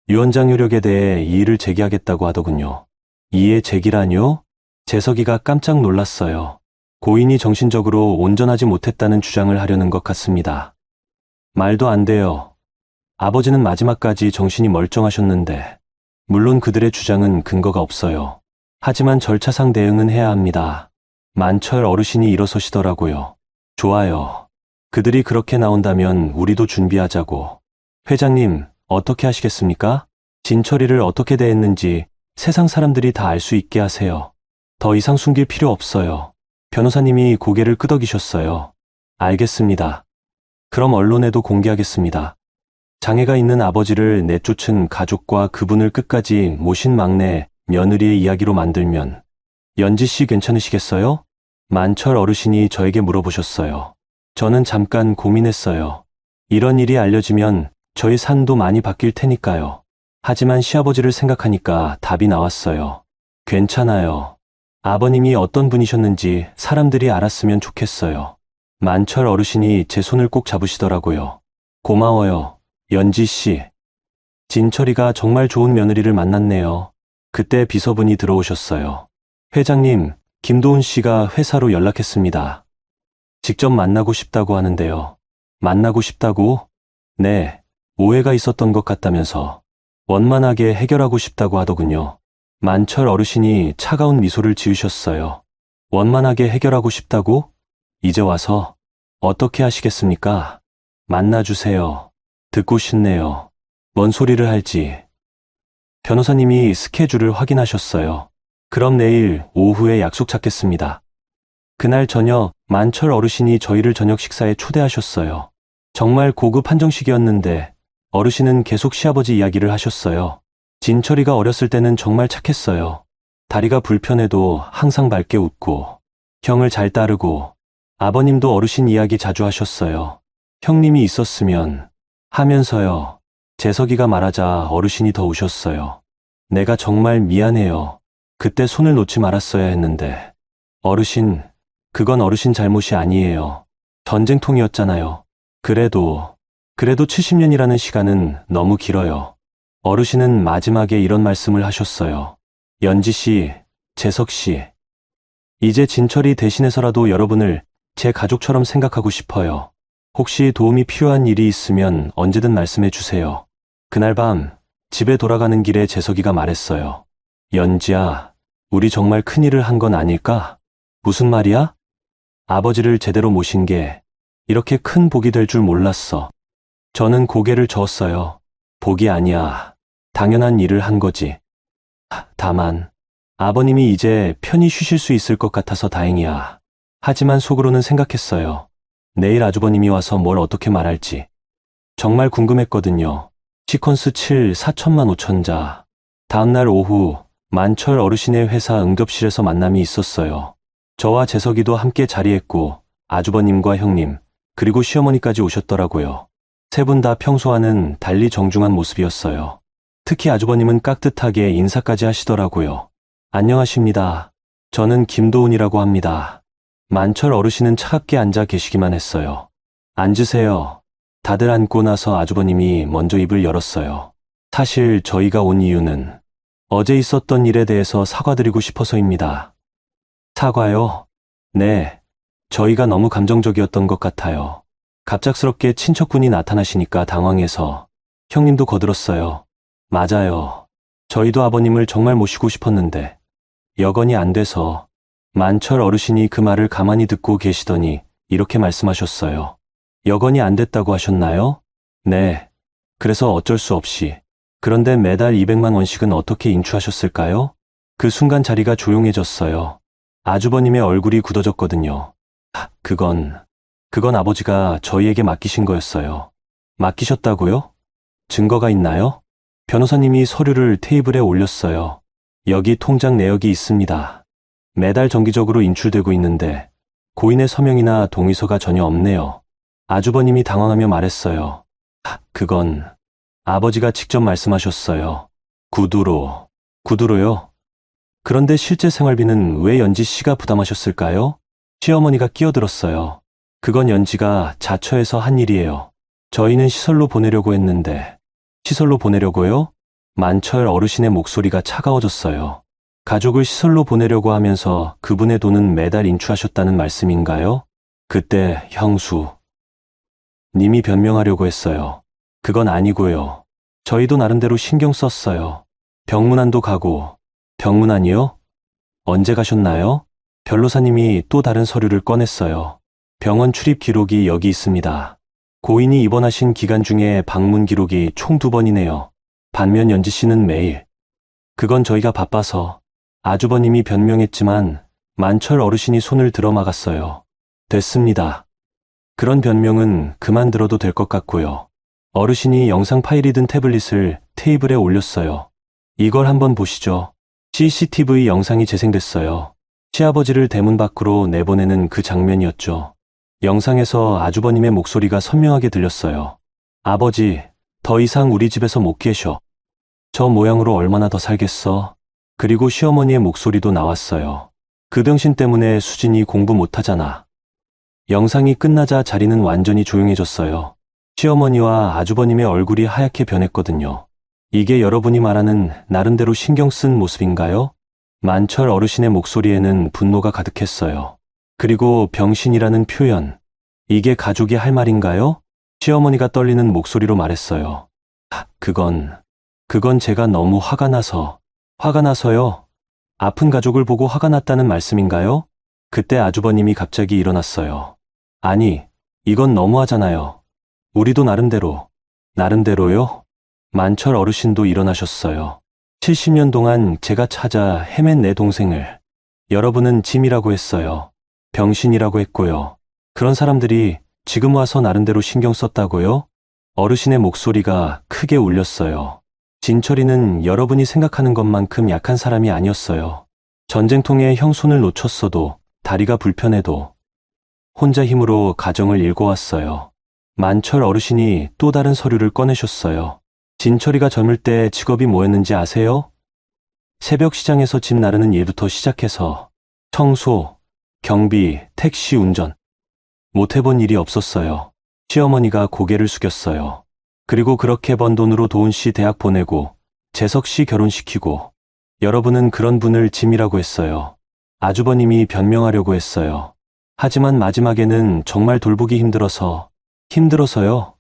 유언장 효력에 대해 이의를 제기하겠다고 하더군요. 이의 제기라뇨? 재석이가 깜짝 놀랐어요. 고인이 정신적으로 온전하지 못했다는 주장을 하려는 것 같습니다. 말도 안 돼요. 아버지는 마지막까지 정신이 멀쩡하셨는데, 물론 그들의 주장은 근거가 없어요. 하지만 절차상 대응은 해야 합니다. 만철 어르신이 일어서시더라고요. 좋아요. 그들이 그렇게 나온다면 우리도 준비하자고. 회장님, 어떻게 하시겠습니까? 진철이를 어떻게 대했는지 세상 사람들이 다 알 수 있게 하세요. 더 이상 숨길 필요 없어요. 변호사님이 고개를 끄덕이셨어요. 알겠습니다. 그럼 언론에도 공개하겠습니다. 장애가 있는 아버지를 내쫓은 가족과 그분을 끝까지 모신 막내 며느리의 이야기로 만들면 연지 씨 괜찮으시겠어요? 만철 어르신이 저에게 물어보셨어요. 저는 잠깐 고민했어요. 이런 일이 알려지면 저희 산도 많이 바뀔 테니까요. 하지만 시아버지를 생각하니까 답이 나왔어요. 괜찮아요. 아버님이 어떤 분이셨는지 사람들이 알았으면 좋겠어요. 만철 어르신이 제 손을 꼭 잡으시더라고요. 고마워요, 연지 씨. 진철이가 정말 좋은 며느리를 만났네요. 그때 비서분이 들어오셨어요. 회장님, 김도훈 씨가 회사로 연락했습니다. 직접 만나고 싶다고 하는데요. 만나고 싶다고? 네, 오해가 있었던 것 같다면서 원만하게 해결하고 싶다고 하더군요. 만철 어르신이 차가운 미소를 지으셨어요. 원만하게 해결하고 싶다고? 이제 와서 어떻게 하시겠습니까? 만나주세요. 듣고 싶네요. 뭔 소리를 할지. 변호사님이 스케줄을 확인하셨어요. 그럼 내일 오후에 약속 잡겠습니다. 그날 저녁 만철 어르신이 저희를 저녁 식사에 초대하셨어요. 정말 고급 한정식이었는데 어르신은 계속 시아버지 이야기를 하셨어요. 진철이가 어렸을 때는 정말 착했어요. 다리가 불편해도 항상 밝게 웃고 형을 잘 따르고 아버님도 어르신 이야기 자주 하셨어요. 형님이 있었으면 하면서요. 재석이가 말하자 어르신이 더 우셨어요. 내가 정말 미안해요. 그때 손을 놓지 말았어야 했는데. 어르신, 그건 어르신 잘못이 아니에요. 전쟁통이었잖아요. 그래도 70년이라는 시간은 너무 길어요. 어르신은 마지막에 이런 말씀을 하셨어요. 연지 씨, 재석 씨, 이제 진철이 대신해서라도 여러분을 제 가족처럼 생각하고 싶어요. 혹시 도움이 필요한 일이 있으면 언제든 말씀해 주세요. 그날 밤 집에 돌아가는 길에 재석이가 말했어요. 연지야, 우리 정말 큰일을 한 건 아닐까? 무슨 말이야? 아버지를 제대로 모신 게 이렇게 큰 복이 될 줄 몰랐어. 저는 고개를 저었어요. 복이 아니야. 당연한 일을 한 거지. 다만 아버님이 이제 편히 쉬실 수 있을 것 같아서 다행이야. 하지만 속으로는 생각했어요. 내일 아주버님이 와서 뭘 어떻게 말할지. 정말 궁금했거든요. 시퀀스 7 4천만 5천자. 다음날 오후 만철 어르신의 회사 응급실에서 만남이 있었어요. 저와 재석이도 함께 자리했고 아주버님과 형님 그리고 시어머니까지 오셨더라고요. 세 분 다 평소와는 달리 정중한 모습이었어요. 특히 아주버님은 깍듯하게 인사까지 하시더라고요. 안녕하십니다. 저는 김도훈이라고 합니다. 만철 어르신은 차갑게 앉아 계시기만 했어요. 앉으세요. 다들 앉고 나서 아주버님이 먼저 입을 열었어요. 사실 저희가 온 이유는 어제 있었던 일에 대해서 사과드리고 싶어서입니다. 사과요? 네. 저희가 너무 감정적이었던 것 같아요. 갑작스럽게 친척분이 나타나시니까 당황해서 형님도 거들었어요. 맞아요. 저희도 아버님을 정말 모시고 싶었는데 여건이 안 돼서. 만철 어르신이 그 말을 가만히 듣고 계시더니 이렇게 말씀하셨어요. 여건이 안 됐다고 하셨나요? 네. 그래서 어쩔 수 없이. 그런데 매달 200만 원씩은 어떻게 인출하셨을까요? 그 순간 자리가 조용해졌어요. 아주버님의 얼굴이 굳어졌거든요. 그건 아버지가 저희에게 맡기신 거였어요. 맡기셨다고요? 증거가 있나요? 변호사님이 서류를 테이블에 올렸어요. 여기 통장 내역이 있습니다. 매달 정기적으로 인출되고 있는데 고인의 서명이나 동의서가 전혀 없네요. 아주버님이 당황하며 말했어요. 그건 아버지가 직접 말씀하셨어요. 구두로요? 그런데 실제 생활비는 왜 연지 씨가 부담하셨을까요? 시어머니가 끼어들었어요. 그건 연지가 자처해서 한 일이에요. 저희는 시설로 보내려고 했는데. 시설로 보내려고요? 만철 어르신의 목소리가 차가워졌어요. 가족을 시설로 보내려고 하면서 그분의 돈은 매달 인출하셨다는 말씀인가요? 그때 형수 님이 변명하려고 했어요. 그건 아니고요. 저희도 나름대로 신경 썼어요. 병문안도 가고. 병문안이요? 언제 가셨나요? 변호사님이 또 다른 서류를 꺼냈어요. 병원 출입 기록이 여기 있습니다. 고인이 입원하신 기간 중에 방문 기록이 총 2번이네요. 반면 연지 씨는 매일. 그건 저희가 바빠서. 아주버님이 변명했지만 만철 어르신이 손을 들어 막았어요. 됐습니다. 그런 변명은 그만 들어도 될 것 같고요. 어르신이 영상 파일이 든 태블릿을 테이블에 올렸어요. 이걸 한번 보시죠. CCTV 영상이 재생됐어요. 시아버지를 대문 밖으로 내보내는 그 장면이었죠. 영상에서 아주버님의 목소리가 선명하게 들렸어요. 아버지, 더 이상 우리 집에서 못 계셔. 저 모양으로 얼마나 더 살겠어? 그리고 시어머니의 목소리도 나왔어요. 그 병신 때문에 수진이 공부 못하잖아. 영상이 끝나자 자리는 완전히 조용해졌어요. 시어머니와 아주버님의 얼굴이 하얗게 변했거든요. 이게 여러분이 말하는 나름대로 신경 쓴 모습인가요? 만철 어르신의 목소리에는 분노가 가득했어요. 그리고 병신이라는 표현. 이게 가족이 할 말인가요? 시어머니가 떨리는 목소리로 말했어요. 그건 제가 너무 화가 나서요? 아픈 가족을 보고 화가 났다는 말씀인가요? 그때 아주버님이 갑자기 일어났어요. 아니, 이건 너무하잖아요. 우리도 나름대로요? 만철 어르신도 일어나셨어요. 70년 동안 제가 찾아 헤맨 내 동생을 여러분은 짐이라고 했어요. 병신이라고 했고요. 그런 사람들이 지금 와서 나름대로 신경 썼다고요? 어르신의 목소리가 크게 울렸어요. 진철이는 여러분이 생각하는 것만큼 약한 사람이 아니었어요. 전쟁통에 형 손을 놓쳤어도, 다리가 불편해도 혼자 힘으로 가정을 일궈왔어요. 만철 어르신이 또 다른 서류를 꺼내셨어요. 진철이가 젊을 때 직업이 뭐였는지 아세요? 새벽 시장에서 집 나르는 일부터 시작해서 청소, 경비, 택시 운전. 못 해본 일이 없었어요. 시어머니가 고개를 숙였어요. 그리고 그렇게 번 돈으로 도훈 씨 대학 보내고 재석 씨 결혼시키고 여러분은 그런 분을 짐이라고 했어요. 아주버님이 변명하려고 했어요. 하지만 마지막에는 정말 돌보기 힘들어서요.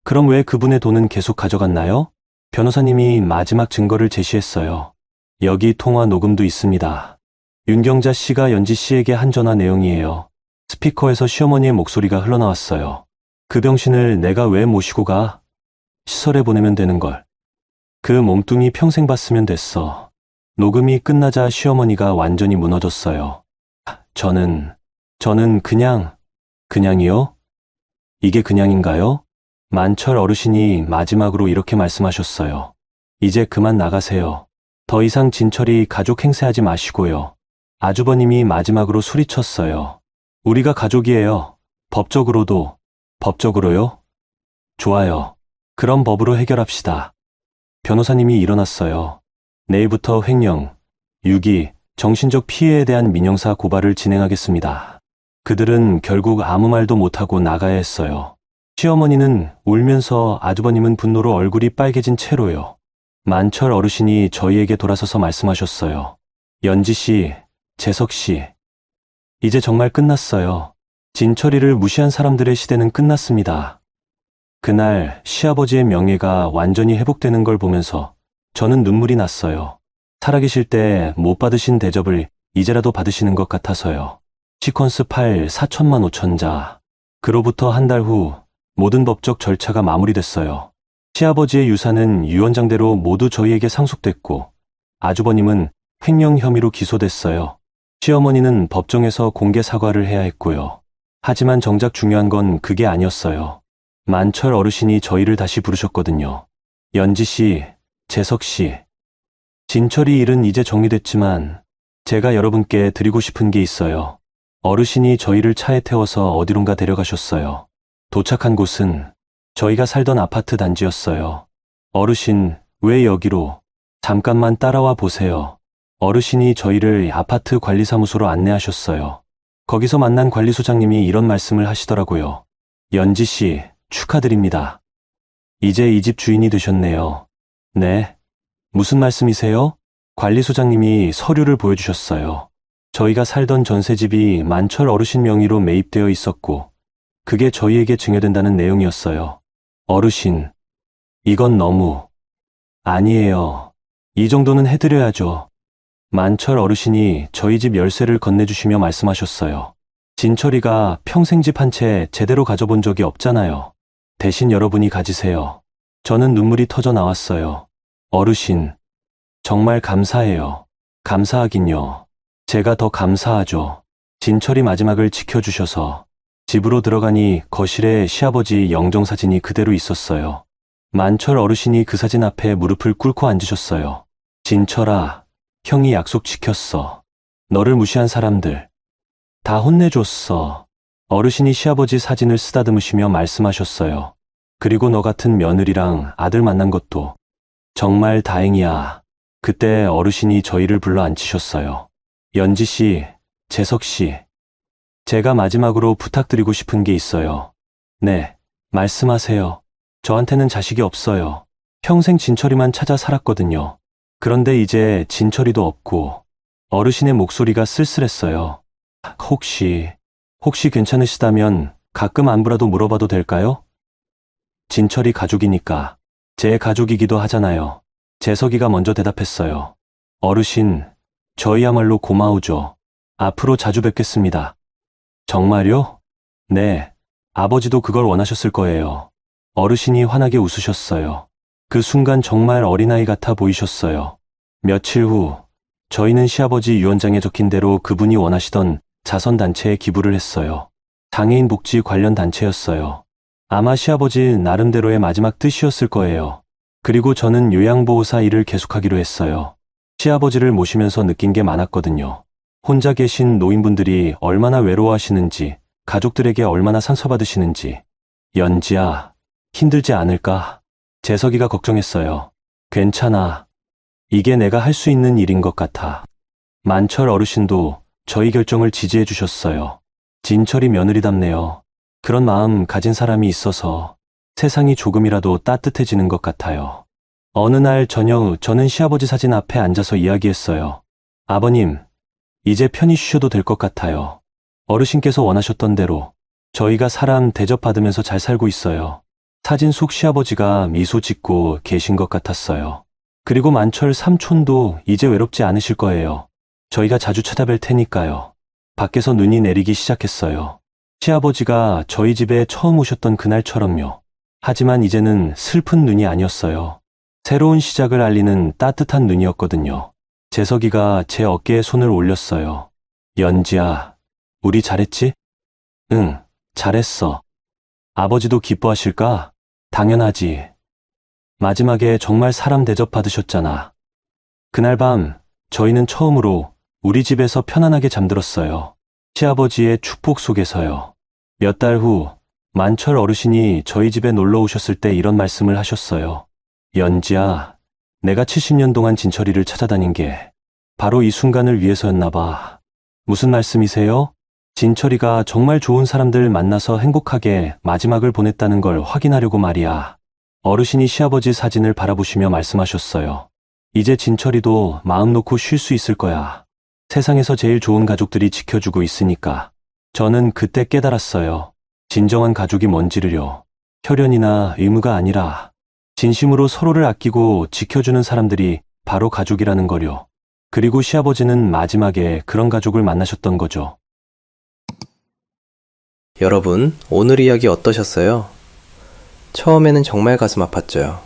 그럼 왜 그분의 돈은 계속 가져갔나요? 변호사님이 마지막 증거를 제시했어요. 여기 통화 녹음도 있습니다. 윤경자 씨가 연지 씨에게 한 전화 내용이에요. 스피커에서 시어머니의 목소리가 흘러나왔어요. 그 병신을 내가 왜 모시고 가? 시설에 보내면 되는 걸. 그 몸뚱이 평생 봤으면 됐어. 녹음이 끝나자 시어머니가 완전히 무너졌어요. 저는 그냥이요? 이게 그냥인가요? 만철 어르신이 마지막으로 이렇게 말씀하셨어요. 이제 그만 나가세요. 더 이상 진철이 가족 행세하지 마시고요. 아주버님이 마지막으로 소리쳤어요. 우리가 가족이에요. 법적으로요? 좋아요. 그럼 법으로 해결합시다. 변호사님이 일어났어요. 내일부터 횡령, 유기, 정신적 피해에 대한 민형사 고발을 진행하겠습니다. 그들은 결국 아무 말도 못하고 나가야 했어요. 시어머니는 울면서 아주버님은 분노로 얼굴이 빨개진 채로요. 만철 어르신이 저희에게 돌아서서 말씀하셨어요. 연지 씨, 재석 씨, 이제 정말 끝났어요. 진철이를 무시한 사람들의 시대는 끝났습니다. 그날 시아버지의 명예가 완전히 회복되는 걸 보면서 저는 눈물이 났어요. 살아계실 때 못 받으신 대접을 이제라도 받으시는 것 같아서요. 시퀀스 8 4천만 5천자. 그로부터 한 달 후 모든 법적 절차가 마무리됐어요. 시아버지의 유산은 유언장대로 모두 저희에게 상속됐고 아주버님은 횡령 혐의로 기소됐어요. 시어머니는 법정에서 공개 사과를 해야 했고요. 하지만 정작 중요한 건 그게 아니었어요. 만철 어르신이 저희를 다시 부르셨거든요. 연지 씨, 재석 씨, 진철이 일은 이제 정리됐지만 제가 여러분께 드리고 싶은 게 있어요. 어르신이 저희를 차에 태워서 어디론가 데려가셨어요. 도착한 곳은 저희가 살던 아파트 단지였어요. 어르신, 왜 여기로? 잠깐만 따라와 보세요. 어르신이 저희를 아파트 관리사무소로 안내하셨어요. 거기서 만난 관리소장님이 이런 말씀을 하시더라고요. 연지 씨, 축하드립니다. 이제 이 집 주인이 되셨네요. 네. 무슨 말씀이세요? 관리소장님이 서류를 보여주셨어요. 저희가 살던 전세집이 만철 어르신 명의로 매입되어 있었고 그게 저희에게 증여된다는 내용이었어요. 어르신, 이건 너무... 아니에요. 이 정도는 해드려야죠. 만철 어르신이 저희 집 열쇠를 건네주시며 말씀하셨어요. 진철이가 평생 집 한 채 제대로 가져본 적이 없잖아요. 대신 여러분이 가지세요. 저는 눈물이 터져 나왔어요. 어르신, 정말 감사해요. 감사하긴요. 제가 더 감사하죠. 진철이 마지막을 지켜주셔서 집으로 들어가니 거실에 시아버지 영정사진이 그대로 있었어요. 만철 어르신이 그 사진 앞에 무릎을 꿇고 앉으셨어요. 진철아, 형이 약속 지켰어. 너를 무시한 사람들 다 혼내줬어. 어르신이 시아버지 사진을 쓰다듬으시며 말씀하셨어요. 그리고 너 같은 며느리랑 아들 만난 것도 정말 다행이야. 그때 어르신이 저희를 불러 앉히셨어요. 연지 씨, 재석 씨, 제가 마지막으로 부탁드리고 싶은 게 있어요. 네, 말씀하세요. 저한테는 자식이 없어요. 평생 진철이만 찾아 살았거든요. 그런데 이제 진철이도 없고 어르신의 목소리가 쓸쓸했어요. 혹시 괜찮으시다면 가끔 안부라도 물어봐도 될까요? 진철이 가족이니까 제 가족이기도 하잖아요. 재석이가 먼저 대답했어요. 어르신, 저희야말로 고마우죠. 앞으로 자주 뵙겠습니다. 정말요? 네, 아버지도 그걸 원하셨을 거예요. 어르신이 환하게 웃으셨어요. 그 순간 정말 어린아이 같아 보이셨어요. 며칠 후, 저희는 시아버지 유언장에 적힌 대로 그분이 원하시던 자선단체에 기부를 했어요. 장애인 복지 관련 단체였어요. 아마 시아버지 나름대로의 마지막 뜻이었을 거예요. 그리고 저는 요양보호사 일을 계속하기로 했어요. 시아버지를 모시면서 느낀 게 많았거든요. 혼자 계신 노인분들이 얼마나 외로워하시는지, 가족들에게 얼마나 상처받으시는지. 연지야, 힘들지 않을까? 재석이가 걱정했어요. 괜찮아. 이게 내가 할 수 있는 일인 것 같아. 만철 어르신도 저희 결정을 지지해 주셨어요. 진철이 며느리답네요. 그런 마음 가진 사람이 있어서 세상이 조금이라도 따뜻해지는 것 같아요. 어느 날 저녁 저는 시아버지 사진 앞에 앉아서 이야기했어요. 아버님, 이제 편히 쉬셔도 될 것 같아요. 어르신께서 원하셨던 대로 저희가 사람 대접받으면서 잘 살고 있어요. 사진 속 시아버지가 미소 짓고 계신 것 같았어요. 그리고 만철 삼촌도 이제 외롭지 않으실 거예요. 저희가 자주 찾아뵐 테니까요. 밖에서 눈이 내리기 시작했어요. 시아버지가 저희 집에 처음 오셨던 그날처럼요. 하지만 이제는 슬픈 눈이 아니었어요. 새로운 시작을 알리는 따뜻한 눈이었거든요. 재석이가 제 어깨에 손을 올렸어요. 연지야, 우리 잘했지? 응, 잘했어. 아버지도 기뻐하실까? 당연하지. 마지막에 정말 사람 대접 받으셨잖아. 그날 밤, 저희는 처음으로 우리 집에서 편안하게 잠들었어요. 시아버지의 축복 속에서요. 몇 달 후, 만철 어르신이 저희 집에 놀러 오셨을 때 이런 말씀을 하셨어요. 연지야, 내가 70년 동안 진철이를 찾아다닌 게 바로 이 순간을 위해서였나 봐. 무슨 말씀이세요? 진철이가 정말 좋은 사람들 만나서 행복하게 마지막을 보냈다는 걸 확인하려고 말이야. 어르신이 시아버지 사진을 바라보시며 말씀하셨어요. 이제 진철이도 마음 놓고 쉴 수 있을 거야. 세상에서 제일 좋은 가족들이 지켜주고 있으니까. 저는 그때 깨달았어요. 진정한 가족이 뭔지를요. 혈연이나 의무가 아니라 진심으로 서로를 아끼고 지켜주는 사람들이 바로 가족이라는 거요. 그리고 시아버지는 마지막에 그런 가족을 만나셨던 거죠. 여러분, 오늘 이야기 어떠셨어요? 처음에는 정말 가슴 아팠죠.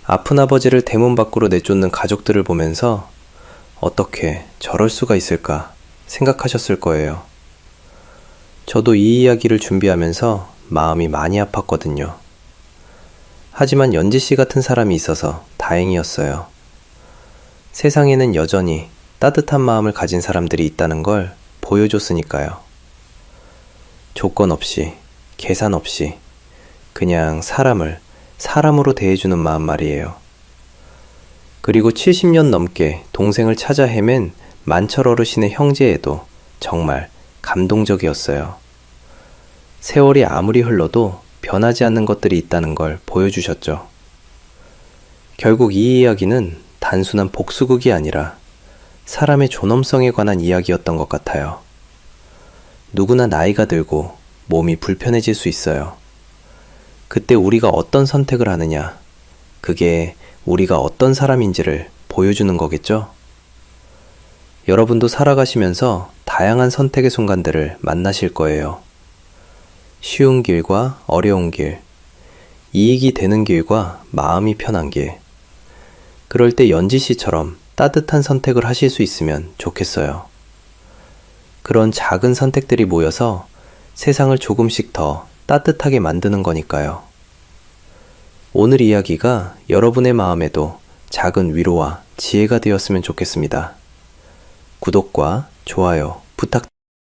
아픈 아버지를 대문 밖으로 내쫓는 가족들을 보면서 어떻게 저럴 수가 있을까 생각하셨을 거예요. 저도 이 이야기를 준비하면서 마음이 많이 아팠거든요. 하지만 연지 씨 같은 사람이 있어서 다행이었어요. 세상에는 여전히 따뜻한 마음을 가진 사람들이 있다는 걸 보여줬으니까요. 조건 없이, 계산 없이 그냥 사람을 사람으로 대해주는 마음 말이에요. 그리고 70년 넘게 동생을 찾아 헤맨 만철 어르신의 형제에도 정말 감동적이었어요. 세월이 아무리 흘러도 변하지 않는 것들이 있다는 걸 보여주셨죠. 결국 이 이야기는 단순한 복수극이 아니라 사람의 존엄성에 관한 이야기였던 것 같아요. 누구나 나이가 들고 몸이 불편해질 수 있어요. 그때 우리가 어떤 선택을 하느냐, 그게 우리가 어떤 사람인지를 보여주는 거겠죠? 여러분도 살아가시면서 다양한 선택의 순간들을 만나실 거예요. 쉬운 길과 어려운 길, 이익이 되는 길과 마음이 편한 길. 그럴 때 연지 씨처럼 따뜻한 선택을 하실 수 있으면 좋겠어요. 그런 작은 선택들이 모여서 세상을 조금씩 더 따뜻하게 만드는 거니까요. 오늘 이야기가 여러분의 마음에도 작은 위로와 지혜가 되었으면 좋겠습니다. 구독과 좋아요 부탁드립니다.